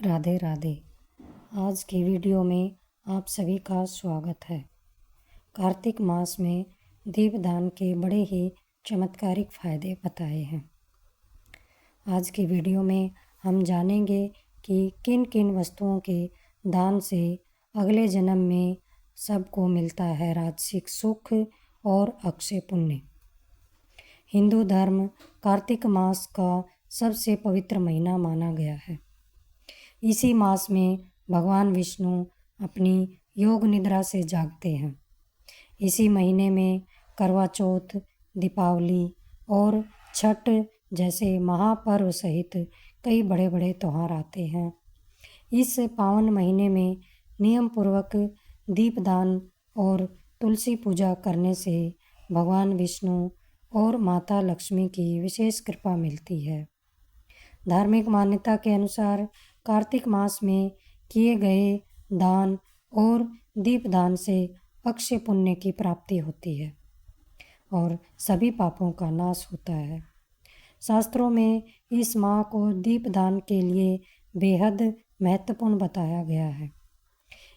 राधे राधे। आज की वीडियो में आप सभी का स्वागत है। कार्तिक मास में दीपदान के बड़े ही चमत्कारिक फ़ायदे बताए हैं। आज की वीडियो में हम जानेंगे कि किन किन वस्तुओं के दान से अगले जन्म में सबको मिलता है राजसिक सुख और अक्षय पुण्य। हिंदू धर्म कार्तिक मास का सबसे पवित्र महीना माना गया है। इसी मास में भगवान विष्णु अपनी योग निद्रा से जागते हैं। इसी महीने में करवा चौथ, दीपावली और छठ जैसे महापर्व सहित कई बड़े बड़े त्यौहार आते हैं। इस पावन महीने में नियम पूर्वक दीपदान और तुलसी पूजा करने से भगवान विष्णु और माता लक्ष्मी की विशेष कृपा मिलती है। धार्मिक मान्यता के अनुसार कार्तिक मास में किए गए दान और दीपदान से अक्षय पुण्य की प्राप्ति होती है और सभी पापों का नाश होता है। शास्त्रों में इस माह को दीपदान के लिए बेहद महत्वपूर्ण बताया गया है।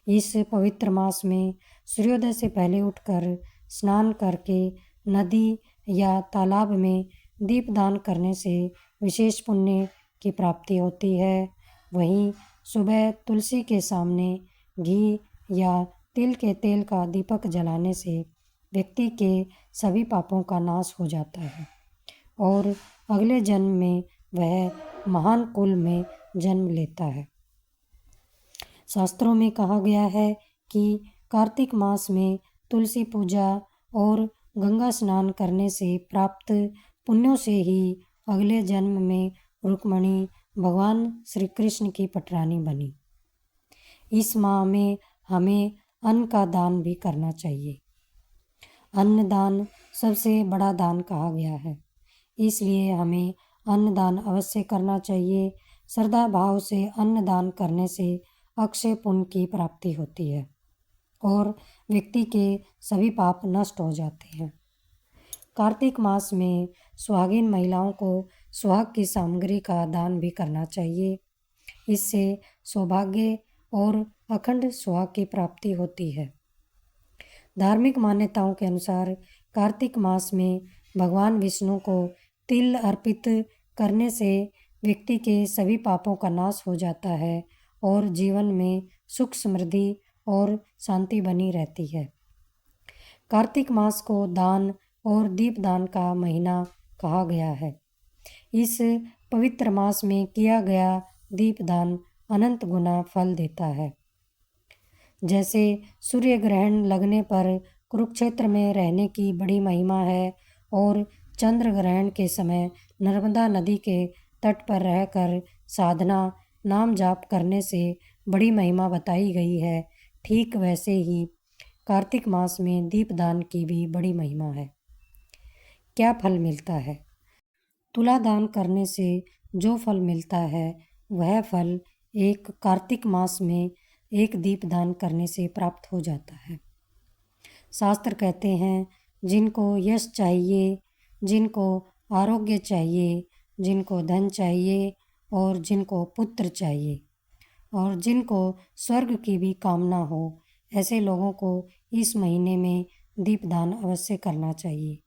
इस पवित्र मास में सूर्योदय से पहले उठकर स्नान करके नदी या तालाब में दीपदान करने से विशेष पुण्य की प्राप्ति होती है। वहीं सुबह तुलसी के सामने घी या तिल के तेल का दीपक जलाने से व्यक्ति के सभी पापों का नाश हो जाता है और अगले जन्म में वह महान कुल में जन्म लेता है। शास्त्रों में कहा गया है कि कार्तिक मास में तुलसी पूजा और गंगा स्नान करने से प्राप्त पुण्यों से ही अगले जन्म में रुक्मिणी भगवान श्री कृष्ण की पटरानी बनी। इस माह में हमें अन्न का दान भी करना चाहिए। अन्न दान सबसे बड़ा दान कहा गया है, इसलिए हमें अन्न दान अवश्य करना चाहिए। श्रद्धा भाव से अन्न दान करने से अक्षय पुण्य की प्राप्ति होती है और व्यक्ति के सभी पाप नष्ट हो जाते हैं। कार्तिक मास में सुहागिन महिलाओं को सुहाग की सामग्री का दान भी करना चाहिए। इससे सौभाग्य और अखंड सुहाग की प्राप्ति होती है। धार्मिक मान्यताओं के अनुसार कार्तिक मास में भगवान विष्णु को तिल अर्पित करने से व्यक्ति के सभी पापों का नाश हो जाता है और जीवन में सुख समृद्धि और शांति बनी रहती है। कार्तिक मास को दान और दीपदान का महीना कहा गया है। इस पवित्र मास में किया गया दीपदान अनंत गुना फल देता है। जैसे सूर्य ग्रहण लगने पर कुरुक्षेत्र में रहने की बड़ी महिमा है और चंद्र ग्रहण के समय नर्मदा नदी के तट पर रहकर साधना नाम जाप करने से बड़ी महिमा बताई गई है। ठीक वैसे ही कार्तिक मास में दीपदान की भी बड़ी महिमा है। क्या फल मिलता है? तुला दान करने से जो फल मिलता है वह फल एक कार्तिक मास में एक दीपदान करने से प्राप्त हो जाता है। शास्त्र कहते हैं, जिनको यश चाहिए, जिनको आरोग्य चाहिए, जिनको धन चाहिए और जिनको पुत्र चाहिए और जिनको स्वर्ग की भी कामना हो, ऐसे लोगों को इस महीने में दीपदान अवश्य करना चाहिए।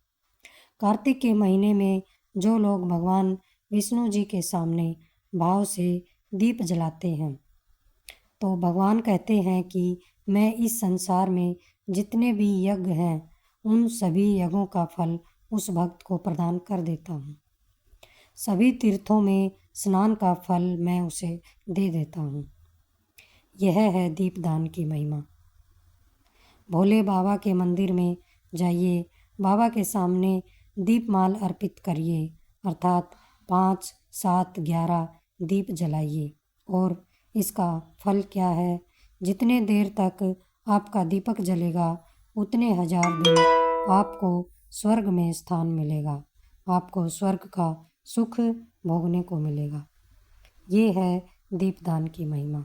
कार्तिक के महीने में जो लोग भगवान विष्णु जी के सामने भाव से दीप जलाते हैं तो भगवान कहते हैं कि मैं इस संसार में जितने भी यज्ञ हैं उन सभी यज्ञों का फल उस भक्त को प्रदान कर देता हूँ। सभी तीर्थों में स्नान का फल मैं उसे दे देता हूँ। यह है दीपदान की महिमा। भोले बाबा के मंदिर में जाइए, बाबा के सामने दीपमाल अर्पित करिए, अर्थात 5, 7, 11 दीप जलाइए। और इसका फल क्या है? जितने देर तक आपका दीपक जलेगा उतने हजार दिन आपको स्वर्ग में स्थान मिलेगा, आपको स्वर्ग का सुख भोगने को मिलेगा। ये है दीपदान की महिमा।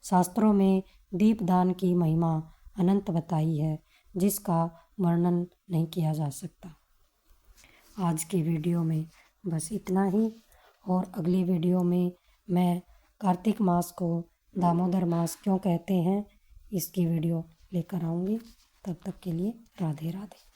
शास्त्रों में दीपदान की महिमा अनंत बताई है, जिसका वर्णन नहीं किया जा सकता। आज की वीडियो में बस इतना ही और अगली वीडियो में मैं कार्तिक मास को दामोदर मास क्यों कहते हैं, इसकी वीडियो लेकर आऊँगी। तब तक के लिए राधे राधे।